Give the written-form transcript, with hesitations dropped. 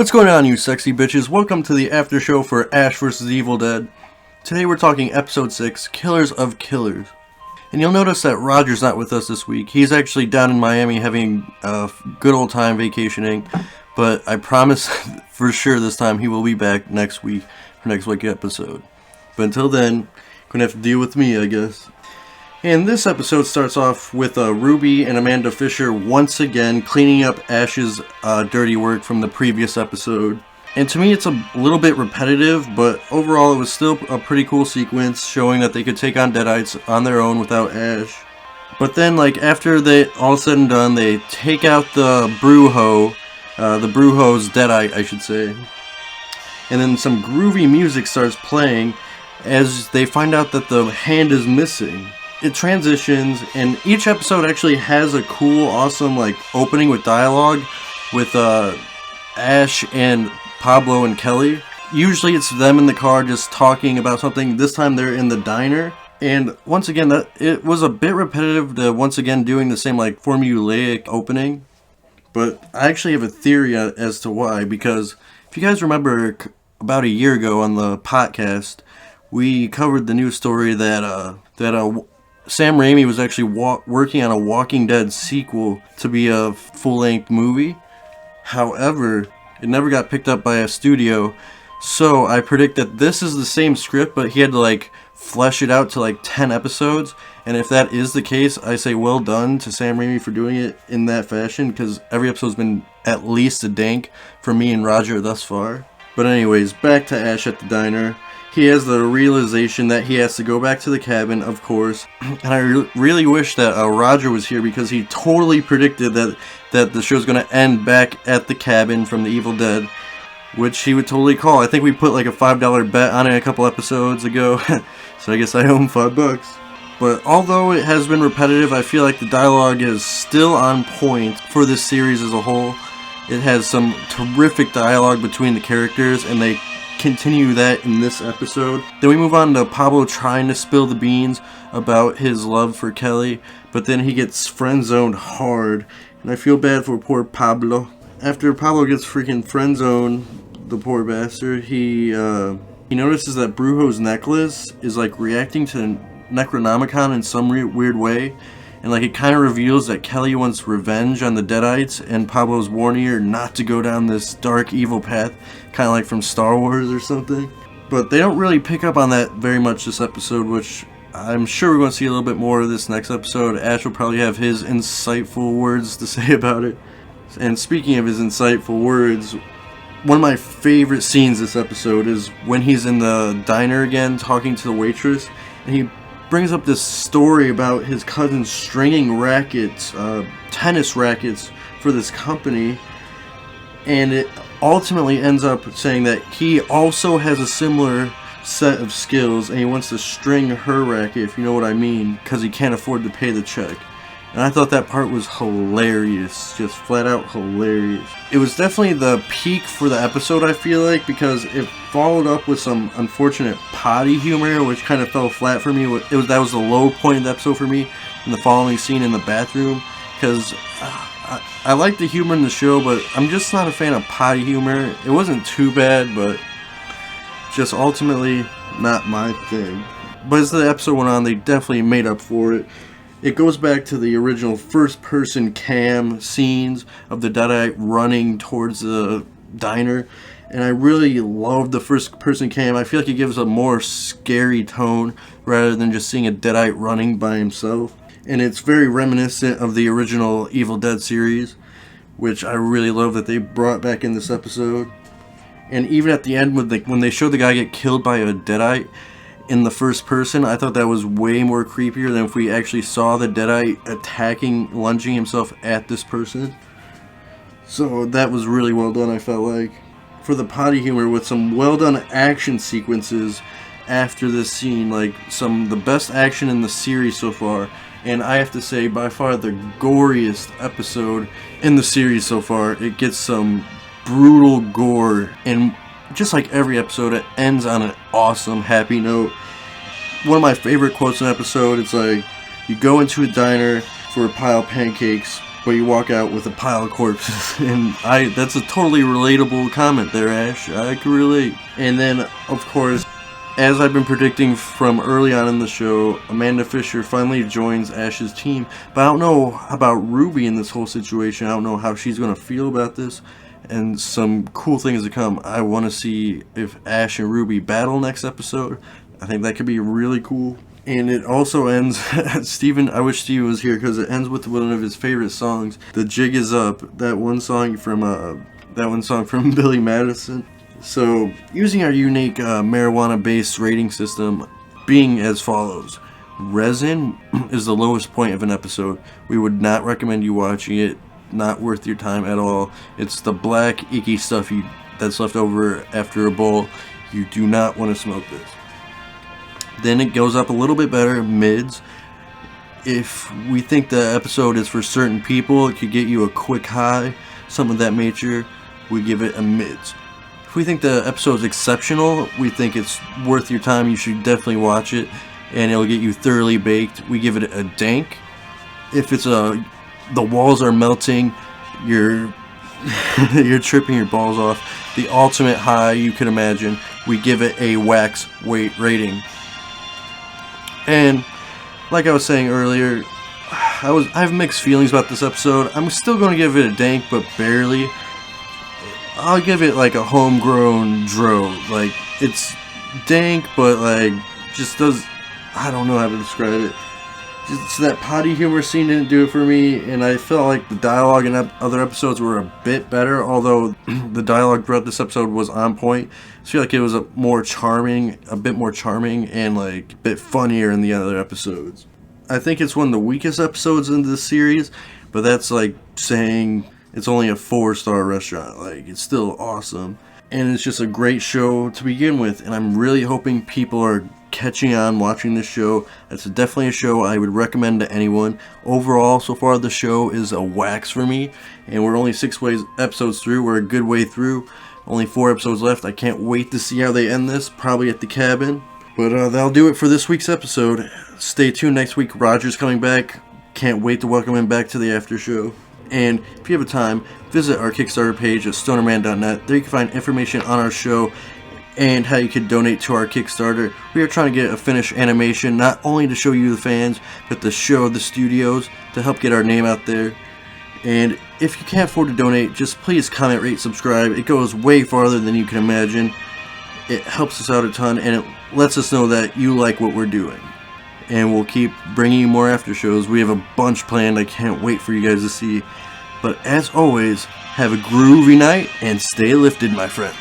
What's going on, you sexy bitches? Welcome to the Aftershow for Ash vs. Evil Dead. Today we're talking Episode 6, Killers of Killers. And you'll notice that Roger's not with us this week. He's actually down in Miami having a good old time vacationing. But I promise for sure this time he will be back next week for next week's episode. But until then, you're going to have to deal with me, I guess. And this episode starts off with Ruby and Amanda Fisher once again cleaning up Ash's dirty work from the previous episode. And to me it's a little bit repetitive, but overall it was still a pretty cool sequence showing that they could take on Deadites on their own without Ash. But then, after they all said and done, they take out the Brujo's Deadite, I should say. And then some groovy music starts playing as they find out that the hand is missing. It transitions, and each episode actually has a cool, awesome, opening with dialogue with Ash and Pablo and Kelly. Usually it's them in the car just talking about something. This time they're in the diner. And once again, it was a bit repetitive to once again doing the same formulaic opening. But I actually have a theory as to why, because if you guys remember about a year ago on the podcast, we covered the news story that Sam Raimi was actually working on a Walking Dead sequel to be a full-length movie. However, it never got picked up by a studio, so I predict that this is the same script, but he had to flesh it out to 10 episodes. And if that is the case, I say well done to Sam Raimi for doing it in that fashion, because every episode's been at least a dank for me and Roger thus far. But anyways, back to Ash at the diner. He has the realization that he has to go back to the cabin, of course. And I really wish that Roger was here, because he totally predicted that the show's going to end back at the cabin from the Evil Dead, which he would totally call. I think we put a $5 bet on it a couple episodes ago, so I guess I owe him $5. But although it has been repetitive, I feel like the dialogue is still on point for this series as a whole. It has some terrific dialogue between the characters, and they continue that in this episode. Then we move on to Pablo trying to spill the beans about his love for Kelly, but then he gets friend-zoned hard, and I feel bad for poor Pablo. After Pablo gets freaking friend-zoned, the poor bastard, he notices that Brujo's necklace is reacting to Necronomicon in some weird way, and it kind of reveals that Kelly wants revenge on the Deadites, and Pablo's warning her not to go down this dark evil path, kind of like from Star Wars or something. But they don't really pick up on that very much this episode, which I'm sure we're going to see a little bit more of this next episode. Ash will probably have his insightful words to say about it. And speaking of his insightful words, one of my favorite scenes this episode is when he's in the diner again talking to the waitress, and he brings up this story about his cousin stringing rackets, tennis rackets, for this company, and it ultimately ends up saying that he also has a similar set of skills, and he wants to string her racket, if you know what I mean, because he can't afford to pay the check. And I thought that part was hilarious, just flat out hilarious. It was definitely the peak for the episode, I feel like, because it followed up with some unfortunate potty humor, which kind of fell flat for me. That was the low point of the episode for me, in the following scene in the bathroom, because I like the humor in the show, but I'm just not a fan of potty humor. It wasn't too bad, but just ultimately not my thing. But as the episode went on, they definitely made up for it. It goes back to the original first-person cam scenes of the Deadite running towards the diner, and I really love the first-person cam. I feel like it gives a more scary tone rather than just seeing a Deadite running by himself. And it's very reminiscent of the original Evil Dead series, which I really love that they brought back in this episode. And even at the end, when they show the guy get killed by a Deadite in the first person, I thought that was way more creepier than if we actually saw the Deadite lunging himself at this person. So that was really well done, I felt like. For the potty humor, with some well done action sequences after this scene, the best action in the series so far. And I have to say, by far the goriest episode in the series so far. It gets some brutal gore, and just like every episode, it ends on an awesome, happy note. One of my favorite quotes in the episode, it's you go into a diner for a pile of pancakes, but you walk out with a pile of corpses. And that's a totally relatable comment there, Ash. I can relate. And then, of course, as I've been predicting from early on in the show, Amanda Fisher finally joins Ash's team. But I don't know about Ruby in this whole situation. I don't know how she's going to feel about this. And some cool things to come. I want to see if Ash and Ruby battle next episode. I think that could be really cool. And it also ends, Steven, I wish Steven was here because it ends with one of his favorite songs. The Jig Is Up, that one song from Billy Madison. So, using our unique marijuana-based rating system being as follows. Resin is the lowest point of an episode. We would not recommend you watching it. Not worth your time at all. It's the black, icky stuff that's left over after a bowl. You do not want to smoke this. Then it goes up a little bit better, mids. If we think the episode is for certain people, it could get you a quick high, something of that nature, we give it a mids. If we think the episode is exceptional, we think it's worth your time, you should definitely watch it, and it'll get you thoroughly baked, we give it a dank. If it's the walls are melting, you're tripping your balls off, the ultimate high you could imagine, we give it a wax weight rating. And like I was saying earlier, I have mixed feelings about this episode. I'm still going to give it a dank, but barely. I'll give it like a homegrown dro. Like, it's dank, but like, just does, I don't know how to describe it. Just that potty humor scene didn't do it for me, and I felt like the dialogue in other episodes were a bit better, although the dialogue throughout this episode was on point. I feel like it was a bit more charming, and like a bit funnier in the other episodes. I think it's one of the weakest episodes in this series, but that's like saying it's only a 4-star restaurant. Like, it's still awesome, and it's just a great show to begin with, and I'm really hoping people are catching on watching this show. It's definitely a show I would recommend to anyone. Overall, so far the show is a wax for me, and we're only 6 episodes through. We're a good way through. Only 4 episodes left. I can't wait to see how they end this, probably at the cabin. But that'll do it for this week's episode. Stay tuned next week. Roger's coming back. Can't wait to welcome him back to the after show. And if you have time, visit our Kickstarter page at stonerman.net. There you can find information on our show and how you can donate to our Kickstarter. We are trying to get a finished animation, not only to show you the fans, but to show the studios, to help get our name out there. And if you can't afford to donate, just please comment, rate, subscribe. It goes way farther than you can imagine. It helps us out a ton, and it lets us know that you like what we're doing. And we'll keep bringing you more after shows. We have a bunch planned. I can't wait for you guys to see. But as always, have a groovy night and stay lifted, my friends.